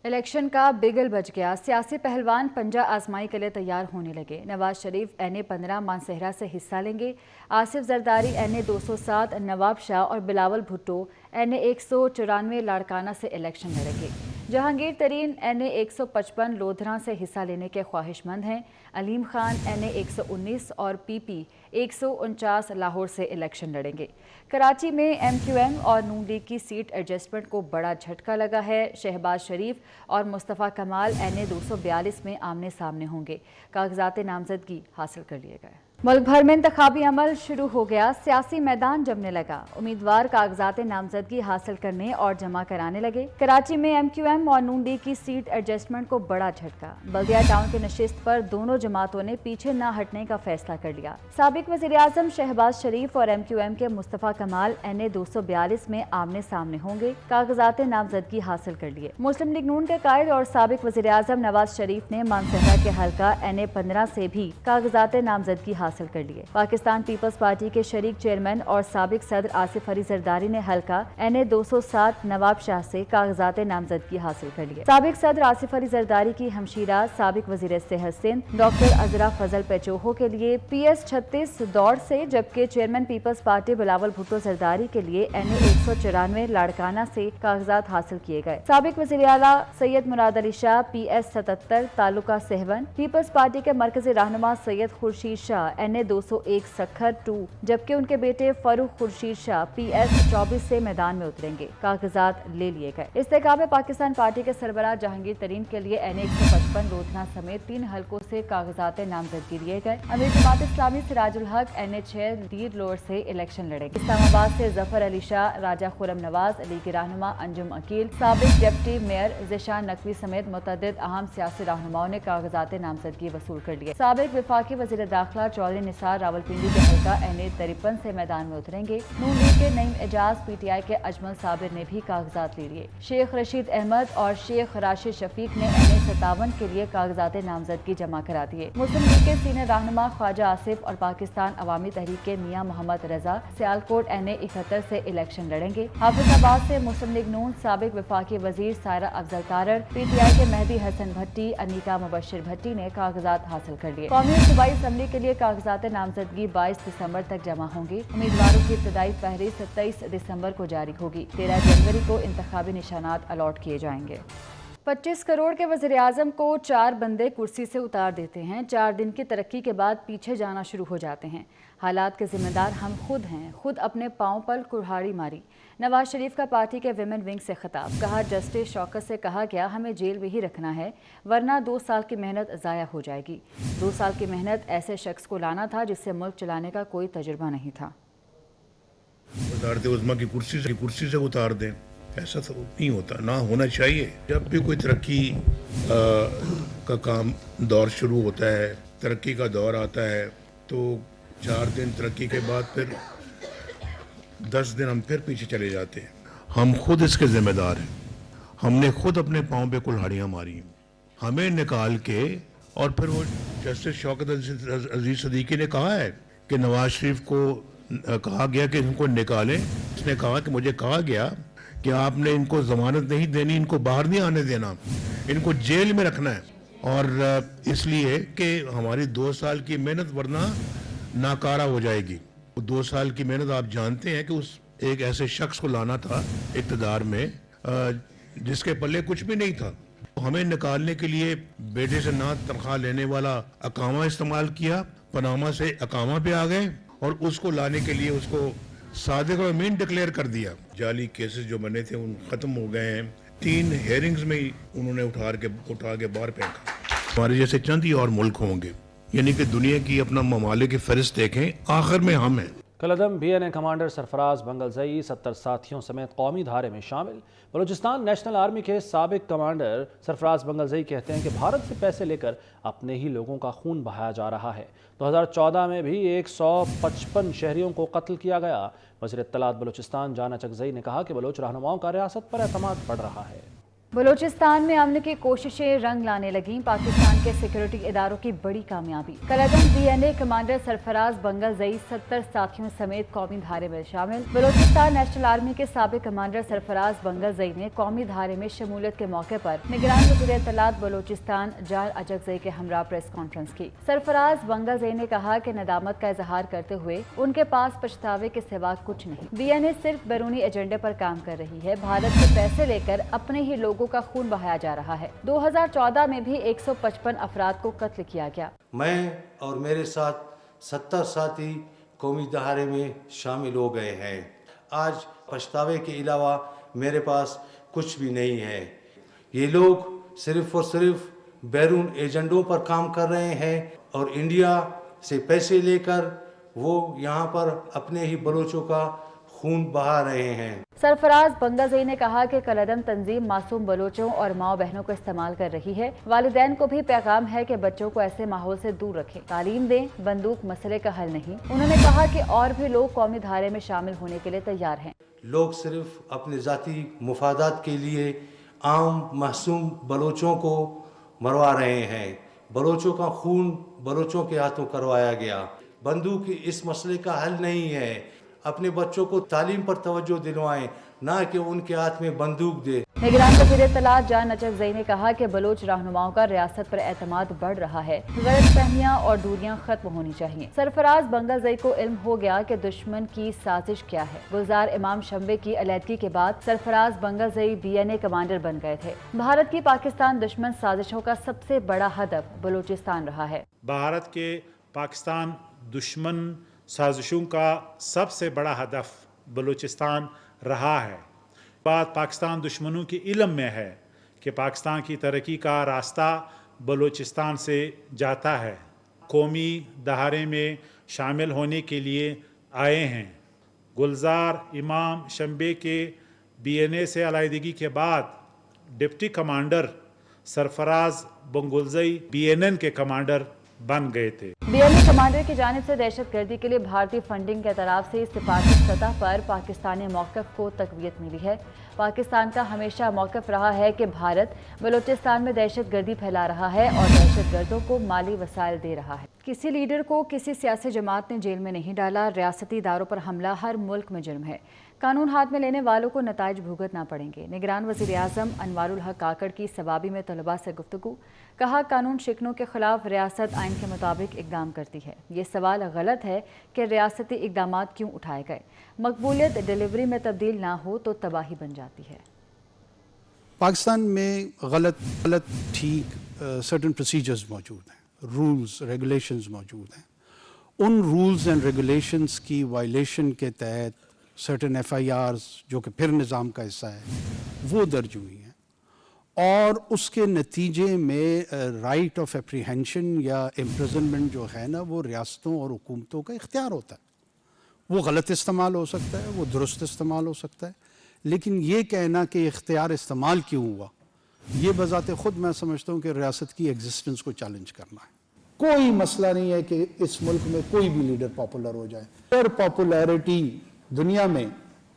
Election का बिगल बज गया। सियासी पहलवान पंजा आजमाई के लिए तैयार होने लगे। नवाज शरीफ NA-15 मानसहरा से हिस्सा लेंगे। आसिफ जरदारी NA-207, नवाब शाह और बिलावल भुट्टो NA-194 लाड़काना से इलेक्शन लड़ेंगे। जहांगीर तरीन NA-155 लोधरा से हिस्सा लेने के ख्वाहिशमंद हैं। अलीम खान NA-119 और PP 149 लाहौर से इलेक्शन लड़ेंगे। कराची में MQM और नून लीग की सीट एडजस्टमेंट को बड़ा झटका लगा है। शहबाज शरीफ और मुस्तफ़ा कमाल NA-242 में आमने सामने होंगे। कागजात नामजदगी हासिल कर लिए गए। मुल्क भर में इंतखाबी अमल शुरू हो गया। सियासी मैदान जमने लगा। उम्मीदवार कागजात नामजदगी हासिल करने और जमा कराने लगे। कराची में MQM और नून लीग की सीट एडजस्टमेंट को बड़ा झटका। बल्दिया टाउन की नशिस्त पर दोनों जमातों ने पीछे न हटने का फैसला कर लिया। साबिक वज़ीर आज़म शहबाज शरीफ और MQM के मुस्तफ़ा कमाल NA-242 में आमने सामने होंगे। कागजात नामजदगी हासिल कर लिए। मुस्लिम लीग नून के कायद और साबिक वज़ीर आज़म नवाज शरीफ ने मानसहरा के हल्का NA-15 से भी कागजात नामजदगी हासिल कर लिए। पाकिस्तान पीपल्स पार्टी के शरीक चेयरमैन और साबिक सदर आसिफ अली जरदारी ने हल्का NA-207 नवाब शाह से कागजात नामजदगी हासिल कर लिए। साबिक सदर आसिफ अली जरदारी की हमशीरा साबिक वज़ीर सेहत सिंध डॉक्टर अजरा फजल पेचोहो के लिए PS-36 दौड़ से, जबकि चेयरमैन पीपल्स पार्टी बिलावल भुट्टो जरदारी के लिए NA-194 लाड़काना से कागजात हासिल किए गए। साबिक वज़ीर आला Syed Murad Ali Shah PS-77 taluka Sehwan, Peoples Party के मरकजी रहनुमा सैयद खुर्शीद शाह NA-201 सखर 2, जबकि उनके बेटे फरूख खुर्शीद शाह PS-24 से मैदान में उतरेंगे। कागजात ले लिए गए। इस्तेकाम पाकिस्तान पार्टी के सरबराह जहांगीर तरीन के लिए NA-155 लोधना समेत 3 हलकों से कागजात नामजदगी लिए गए। अमीर जमात इस्लामी सिराजुल हक NA-6 लीड लोअर से इलेक्शन लड़ेंगे। इस्लामाबाद से जफर अली शाह, राजा खुरम नवाज, लीग रहनुमा अंजुम अकील, साबिक डिप्टी मेयर ज़िशान नकवी समेत मुतअद्दिद अहम सियासी रहनुमाओं ने कागजात नामजदगी वसूल कर लिए। साबिक वफाकी वज़ीर दाखिला चौधरी निसार रावलपिंडी के हल्का NA-53 से मैदान में उतरेंगे। नून लीग के नईम एजाज PTI के अजमल साबिर ने भी कागजात ले लिए। शेख रशीद अहमद और शेख राशिद शफीक ने NA-57 के लिए कागजात नामजदगी जमा करा दिए। मुस्लिम लीग के सीनियर रहनुमा ख्वाजा आसिफ और पाकिस्तान अवामी तहरीक के मियां मोहम्मद रजा सियालकोट NA-71 से इलेक्शन लड़ेंगे। हाफिजाबाद से मुस्लिम लीग नून साबिक वफाकी वजीर सायरा अफजल तारर, PTI के मेहदी हसन भट्टी, अनीका मुबशिर भट्टी ने कागजात हासिल कर लिए। कौमी और सूबाई असम्बली के लिए कागजात नामजदगी 22 दिसंबर तक जमा होंगी। उम्मीदवारों की इब्तदाई फहरिस्त 23 दिसंबर को जारी होगी। 13 जनवरी को इंतखाबी निशानात अलॉट किए जाएंगे। 25 करोड़ के वज़ीर आज़म को 4 बंदे कुर्सी से उतार देते हैं। 4 दिन की तरक्की के बाद पीछे जाना शुरू हो जाते हैं। हालात के जिम्मेदार हम खुद हैं, खुद अपने पाँव पर कुल्हाड़ी मारी। नवाज शरीफ का पार्टी के विमेन विंग से खिताब। कहा, जस्टिस शौकत से कहा गया हमें जेल में ही रखना है, वरना 2 साल की मेहनत ज़ाया हो जाएगी। 2 साल की मेहनत ऐसे शख्स को लाना था जिससे मुल्क चलाने का कोई तजुर्बा नहीं था। उज़मा की कुर्सी से उतार दें, ऐसा तो नहीं होता, ना होना चाहिए। जब भी कोई तरक्की का काम दौर शुरू होता है, तरक्की का दौर आता है, तो 4 दिन तरक्की के बाद फिर 10 दिन हम फिर पीछे चले जाते हैं। हम खुद इसके जिम्मेदार हैं। हमने खुद अपने पाँव पे कुल्हाड़ियाँ मारी, हमें निकाल के। और फिर वो जस्टिस शौकत अजीज सदीकी ने कहा है कि नवाज शरीफ को कहा गया कि इनको निकालें। इसने कहा कि मुझे कहा गया कि आपने इनको जमानत नहीं देनी, इनको बाहर नहीं आने देना, इनको जेल में रखना है। और इसलिए कि हमारी 2 साल की मेहनत वरना नाकारा हो जाएगी। 2 साल की मेहनत आप जानते हैं कि उस एक ऐसे शख्स को लाना था इक़्तिदार में जिसके पल्ले कुछ भी नहीं था। हमें निकालने के लिए बेटे से ना तनख्वाह लेने वाला अकामा इस्तेमाल किया, पनामा से अकामा पे आ गए और उसको लाने के लिए उसको सादिक और अमीन डिक्लेयर कर दिया। जाली केसेस जो बने थे उन खत्म हो गए हैं। 3 हेयरिंग्स में ही उन्होंने उठा के बाहर फेंका। हमारे जैसे चंद ही और मुल्क होंगे, यानी कि दुनिया की अपना ममालिक की फहरिस्त देखें, आखिर में हम हैं। कलअदम BNA कमांडर सरफराज बंगलजई 70 साथियों समेत कौमी धारे में शामिल। बलूचिस्तान नेशनल आर्मी के साबिक कमांडर सरफराज बंगलजई कहते हैं कि भारत से पैसे लेकर अपने ही लोगों का खून बहाया जा रहा है। 2014 में भी 155 शहरियों को कत्ल किया गया। वज़ीर इत्तलात बलूचिस्तान जाना चकजई ने कहा कि बलोच रहनुमाओं का रियासत पर एतमाद बढ़ रहा है। बलूचिस्तान में अमन की कोशिशें रंग लाने लगीं। पाकिस्तान के सिक्योरिटी इदारों की बड़ी कामयाबी। कलअदम बीएनए कमांडर सरफराज बंगलजई 70 साथियों समेत कौमी धारे में शामिल। बलूचिस्तान नेशनल आर्मी के साबिक कमांडर सरफराज बंगलजई ने कौमी धारे में शमूलियत के मौके पर निगरान वज़ीर इत्तलात बलूचिस्तान जाल अजगजई के हमरा प्रेस कॉन्फ्रेंस की। सरफराज बंगलजई ने कहा कि नदामत का इजहार करते हुए उनके पास पछतावे के सिवा कुछ नहीं। बीएनए सिर्फ बैरूनी एजेंडे पर काम कर रही है। भारत से पैसे लेकर अपने ही लोगों का खून बहाया जा रहा है। 2014 में भी 155 अफराद को कत्ल किया गया। मैं और मेरे साथ 70 साथी कौमी धारे में शामिल हो गए हैं। आज पछतावे के अलावा मेरे पास कुछ भी नहीं है। ये लोग सिर्फ और सिर्फ बैरून एजेंडों पर काम कर रहे हैं और इंडिया से पैसे लेकर वो यहाँ पर अपने ही बलोचों का खून बहा रहे हैं। सरफराज बंगलजई ने कहा कि कलअदम तंजीम मासूम बलोचों और माओ बहनों को इस्तेमाल कर रही है। वालिदैन को भी पैगाम है कि बच्चों को ऐसे माहौल से दूर रखें, तालीम दें। बंदूक मसले का हल नहीं। उन्होंने कहा कि और भी लोग कौमी धारे में शामिल होने के लिए तैयार हैं। लोग सिर्फ अपने ज़ाती मुफादात के लिए आम मासूम बलोचों को मरवा रहे हैं। बलोचों का खून बलोचों के हाथों करवाया गया। बंदूक इस मसले का हल नहीं है। अपने बच्चों को तालीम पर तवज्जो दिलवाएं, ना कि उनके हाथ में बंदूक दे। निगरान वज़ीर इत्तलात जान अजगजई ने कहा कि बलोच रहनुमाओं का रियासत पर एतमाद बढ़ रहा है। गलतफहमियां और दूरियां खत्म होनी चाहिए। सरफराज बंगलजई को इल्म हो गया कि दुश्मन की साजिश क्या है। गुलजार इमाम शंबे की अलहदगी के बाद सरफराज बंगलजई बीएनए कमांडर बन गए थे। भारत की पाकिस्तान दुश्मन साजिशों का सबसे बड़ा हदफ बलूचिस्तान रहा है। भारत के पाकिस्तान दुश्मन साजिशों का सबसे बड़ा हदफ बलूचिस्तान रहा है। बात पाकिस्तान दुश्मनों के इल्म में है कि पाकिस्तान की तरक्की का रास्ता बलूचिस्तान से जाता है। कौमी धारे में शामिल होने के लिए आए हैं। गुलजार इमाम शंबे के बीएनए से अलहदगी के बाद deputy commander Sarfaraz Bangulzai BNN के कमांडर बन गए थे। बीएनए कमांडर की जानिब से दहशतगर्दी के लिए भारतीय फंडिंग के तरफ से सिफारती सतह पर पाकिस्तानी मौक़िफ़ को तक़वियत मिली है। पाकिस्तान का हमेशा मौक़िफ़ रहा है कि भारत बलूचिस्तान में दहशतगर्दी फैला रहा है और दहशतगर्दों को माली वसाइल दे रहा है। किसी लीडर को किसी सियासी जमात ने जेल में नहीं डाला। रियासती इदारों पर हमला हर मुल्क में जुर्म है। कानून हाथ में लेने वालों को नताइज भुगतना पड़ेंगे। निगरान वज़ीर आज़म अनवारुल हक काकड़ की सवाबी में तलबा से गुफ्तगू। कहा, कानून शिकनों के खिलाफ रियासत आइन के मुताबिक इकदाम करती है। ये सवाल गलत है कि रियासती इकदाम क्यों उठाए गए। मकबूलियत डिलीवरी में तब्दील ना हो तो तबाही बन जाती है। पाकिस्तान में गलत ठीक सर्टन प्रोसीजर्स मौजूद हैं, रूल्स रेगुलेशंस मौजूद हैं। उन रूल्स एंड रेगुलेशंस की वायलेशन के तहत सर्टन एफआईआर्स जो कि फिर निज़ाम का हिस्सा है वो दर्ज हुई हैं और उसके नतीजे में राइट ऑफ एप्रीहेंशन या इम्प्रिजनमेंट जो है ना वो रियासतों और हुकूमतों का इख्तियार होता है। वो गलत इस्तेमाल हो सकता है, वो दुरुस्त इस्तेमाल हो सकता है, लेकिन ये कहना कि इख्तियार इस्तेमाल क्यों हुआ ये बज़ाते ख़ुद मैं समझता हूँ कि रियासत की एग्जिस्टेंस को चैलेंज करना है। कोई मसला नहीं है कि इस मुल्क में कोई भी लीडर पॉपुलर हो जाए। पर पॉपुलैरिटी दुनिया में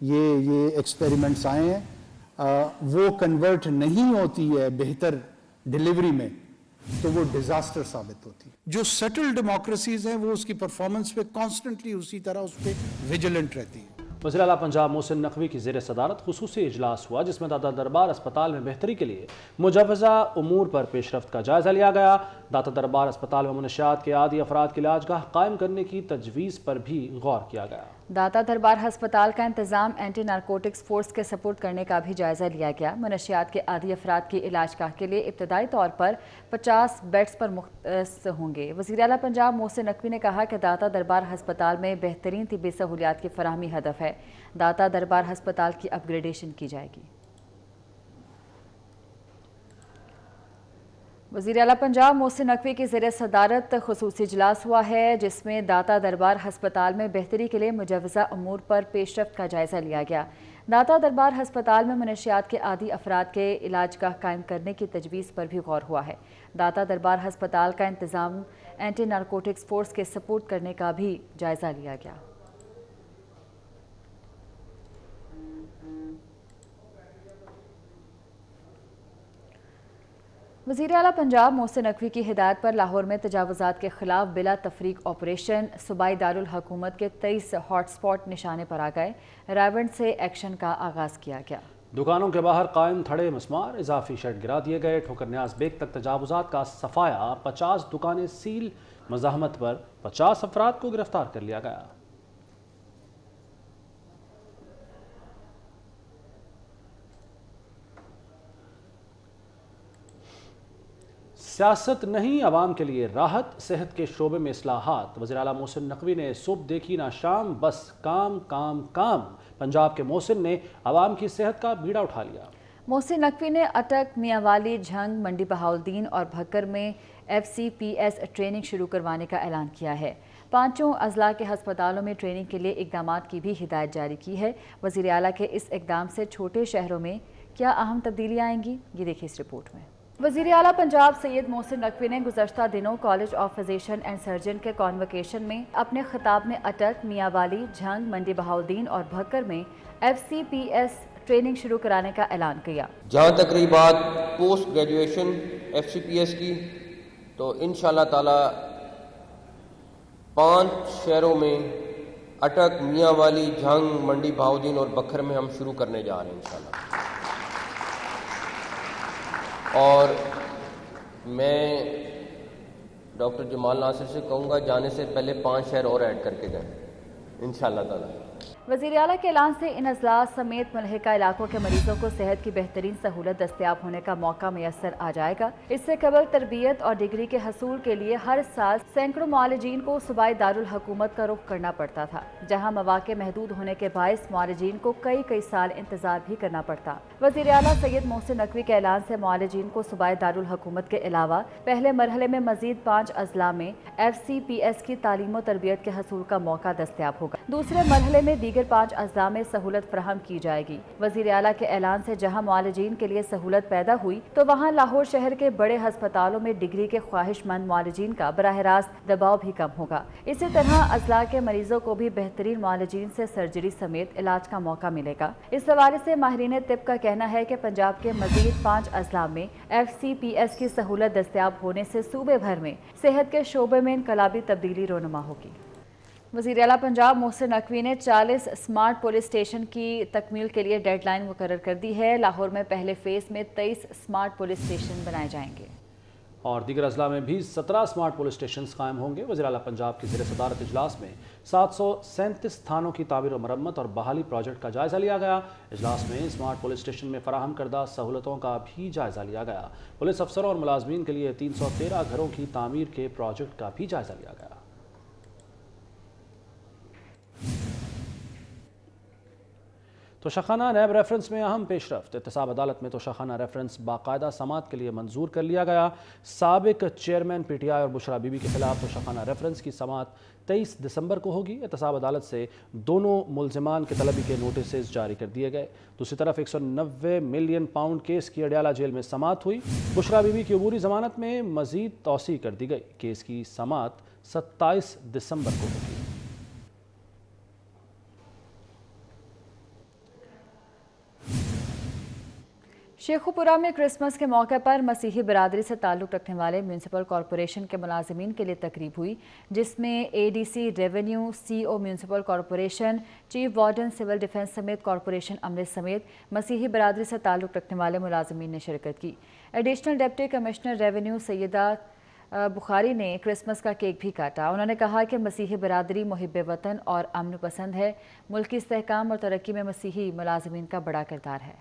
ये एक्सपेरिमेंट्स आए हैं, वो कन्वर्ट नहीं होती है बेहतर डिलीवरी में तो वो डिजास्टर साबित होती है। जो सेटल्ड डेमोक्रेसीज हैं वो उसकी परफॉर्मेंस पे कॉन्स्टेंटली उसी तरह उस पर विजिलेंट रहती है। वज़ीर आला पंजाब मोहसिन नकवी की ज़ेर सदारत खुसूसी इजलास हुआ जिसमें दाता दरबार अस्पताल में बेहतरी के लिए मुजवज़ा उमूर पर पेशरफ्त का जायज़ा लिया गया। दाता दरबार अस्पताल में मुनशियात के आदी अफराद के इलाजगाह कायम करने की तजवीज़ पर भी गौर किया गया। दाता दरबार हस्पताल का इंतज़ाम एंटी नारकोटिक्स फोर्स के सपोर्ट करने का भी जायज़ा लिया गया। मुनशियात के आदी अफराद की इलाजगाह के लिए इब्तदाई तौर पर 50 बेड्स पर मुख्तस होंगे। वज़ीर आला पंजाब मोहसिन नकवी ने कहा कि दाता दरबार हस्पताल में बेहतरीन तिब्बी सहूलियात की फराहमी हदफ है। दाता दरबार हस्पताल की अपग्रेडेशन की जाएगी। वज़ीर आला पंजाब मोहसिन नकवी की ज़ेर सदारत खुसूसी इजलास हुआ है जिसमें दाता दरबार हस्पताल में बेहतरी के लिए मुजवज़ा उमूर पर पेशरफ्त का जायज़ा लिया गया। दाता दरबार हस्पताल में मुनशियात के आदी अफराद के इलाजगाह कायम करने की तजवीज़ पर भी गौर हुआ है। दाता दरबार हस्पताल का इंतज़ाम एंटी नारकोटिक्स फोर्स के सपोर्ट करने का भी जायज़ा लिया गया। वज़ीर आला पंजाब मोहसिन नकवी की हिदायत पर लाहौर में तजावुज़ात के खिलाफ बिला तफरीक ऑपरेशन सूबाई दारुल हुकूमत के 23 हॉट स्पॉट निशाने पर आ गए। रायवंड से एक्शन का आगाज़ किया गया। दुकानों के बाहर कायम थड़े मस्मार, इजाफी शेड गिरा दिए गए। ठोकर न्याज बेग तक तजावुज़ात का सफाया, 50 दुकानें सील। मज़ाहमत पर 50 अफराद को गिरफ्तार कर लिया गया। सियासत नहीं, आवाम के लिए राहत। सेहत के शोबे में इस्लाहात। वज़ीर आला मोहसिन नकवी ने सुबह देखी ना शाम, बस काम काम काम। पंजाब के मोहसिन ने आवाम की सेहत का बीड़ा उठा लिया। मोहसिन नकवी ने अटक, मियांवाली, झंग, मंडी बहाउद्दीन और भक्कर में FCPS ट्रेनिंग शुरू करवाने का ऐलान किया है। 5 अजला के हस्पतालों में ट्रेनिंग के लिए इकदामात की भी हिदायत जारी की है। वज़ीर आला के इस इकदाम से छोटे शहरों में क्या अहम तब्दीलियाँ आएंगी, ये देखिए इस रिपोर्ट में। वज़ीर आला पंजाब सैयद मोहसिन नकवी ने गुज़श्ता दिनों college of physician and surgeon के कॉन्वोकेशन में अपने खिताब में अटक, मियांवाली, झंग, मंडी बहाउद्दीन और भक्कर में FCPS ट्रेनिंग शुरू कराने का ऐलान किया। जहाँ तक रही बात पोस्ट ग्रेजुएशन FCPS की, तो इंशाल्लाह ताला 5 शहरों में अटक, मियांवाली, झंग, मंडी बहाउद्दीन और बखर में हम शुरू करने जा रहे हैं इंशाल्लाह। और मैं डॉक्टर जमाल नासिर से कहूँगा जाने से पहले 5 शहर और ऐड करके जाएं इंशाल्लाह ताला। वज़ीर आला के ऐलान से इन अजला समेत मुल्हिका इलाकों के मरीजों को सेहत की बेहतरीन सहूलत दस्तयाब होने का मौका मैसर आ जाएगा। इससे कबल तरबियत और डिग्री के हसूल के लिए हर साल सैकड़ों मुआलिजीन को सूबाई दारुल हुकूमत का रुख करना पड़ता था, जहाँ मौके महदूद होने के बायस मुआलिजीन को कई साल इंतजार भी करना पड़ता। वज़ीर आला सैयद मोहसिन नकवी के ऐलान से मुआलिजीन को सूबाई दारुल हुकूमत के अलावा पहले मरहले में मजीद 5 अजला में FCPS की तालीम और तरबियत के हसूल का मौका दस्तयाब होगा। दूसरे मरहले में दीगर 5 अजला में सहूलत फराहम की जाएगी। वज़ीर आला के ऐलान से जहां मुआलिजीन के लिए सहूलत पैदा हुई, तो वहां लाहौर शहर के बड़े अस्पतालों में डिग्री के ख्वाहिशमंद मुआलिजीन का बराह रास्त दबाव भी कम होगा। इसी तरह अजला के मरीजों को भी बेहतरीन मुआलिजीन से सर्जरी समेत इलाज का मौका मिलेगा। इस हवाले से माहिरीन तिब का कहना है कि पंजाब के मजीद 5 अजला में FCPS की सहूलत दस्तयाब होने से सूबे भर में सेहत के शोबे में इनकलाबी तब्दीली रोनुमा होगी। वज़ीर आला पंजाब मोहसिन नकवी ने 40 स्मार्ट पुलिस स्टेशन की तकमील के लिए डेडलाइन मुकर्रर कर दी है। लाहौर में पहले फेज़ में 23 स्मार्ट पुलिस स्टेशन बनाए जाएंगे और दीगर अजला में भी 17 स्मार्ट पुलिस स्टेशन कायम होंगे। वज़ीर आला पंजाब के ज़ेर सदारत इजलास में 737 थानों की तामीर और मरम्मत और बहाली प्रोजेक्ट का जायज़ा लिया गया। इजलास में स्मार्ट पुलिस स्टेशन में फराहम करदा सहूलतों का भी जायज़ा लिया गया। पुलिस अफसरों और मुलाजमीन के लिए 313 घरों की तामीर के प्रोजेक्ट का भी जायज़ा लिया गया। तोशाखाना नैब रेफरेंस में अहम पेशरफ्त। एहतसाब अदालत में तोशाखाना रेफरेंस बाकायदा समात के लिए मंजूर कर लिया गया। साबिक चेयरमैन PTI और बुशरा बीबी के खिलाफ तोशाखाना रेफरेंस की समात 23 दिसंबर को होगी। एहतसाब अदालत से दोनों मुलजिमान के तलबी के नोटिस जारी कर दिए गए। दूसरी तरफ 190 मिलियन पाउंड केस की अडियाला जेल में समात हुई। बुशरा बीबी की अबूरी जमानत में मजीद तौसी कर दी गई। केस की समात 27 दिसंबर को होगी। शेखुपुरा में क्रिसमस के मौके पर मसीही बिरादरी से ताल्लुक़ रखने वाले म्यूनसिपल कॉरपोरेशन के मुलाजिमीन के लिए तकरीब हुई, जिसमें ADC revenue, CO municipal corporation, chief warden civil defence समेत कॉरपोरेशन अमले समेत मसीही बिरादरी से ताल्लुक़ रखने वाले मुलाजिमीन ने शिरकत की। Additional deputy commissioner revenue Syeda Bukhari ने क्रिसमस का केक भी काटा। उन्होंने कहा कि मसीही बिरादरी मुहिब वतन और अमन पसंद है। मुल्क की इस्तेहकाम और तरक्की में मसीही मुलाजिमीन का बड़ा किरदार है।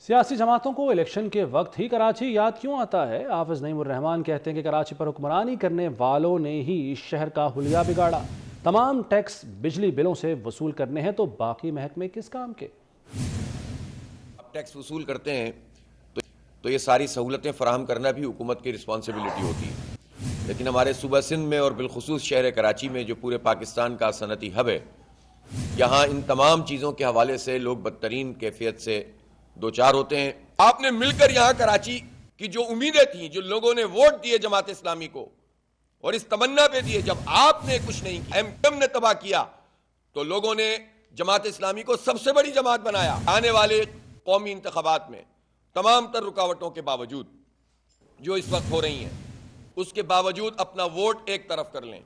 सियासी जमातों को इलेक्शन के वक्त ही कराची याद क्यों आता है? हाफिज नईमुर रहमान कहते हैं कि कराची पर हुक्मरानी करने वालों ने ही शहर का हुलिया बिगाड़ा। तमाम टैक्स बिजली बिलों से वसूल करने हैं तो बाकी महकमे किस काम के? आप टैक्स वसूल करते हैं तो ये सारी सहूलतें फराहम करना भी हुकूमत की रिस्पॉन्सिबिलिटी होती है। लेकिन हमारे सूबा सिंध में और बिलखुसूस शहर कराची में जो पूरे पाकिस्तान का सनती हब है, यहाँ इन तमाम चीज़ों के हवाले से लोग बदतरीन कैफियत से दो चार होते हैं। आपने मिलकर यहाँ कराची की जो उम्मीदें थी, जो लोगों ने वोट दिए जमात इस्लामी को और इस तमन्ना पे दिए, जब आपने कुछ नहीं किया, MPM ने तबाह किया, तो लोगों ने जमात इस्लामी को सबसे बड़ी जमात बनाया। आने वाले कौमी इंतखाबात में तमाम तर रुकावटों के बावजूद जो इस वक्त हो रही हैं, उसके बावजूद अपना वोट एक तरफ कर लें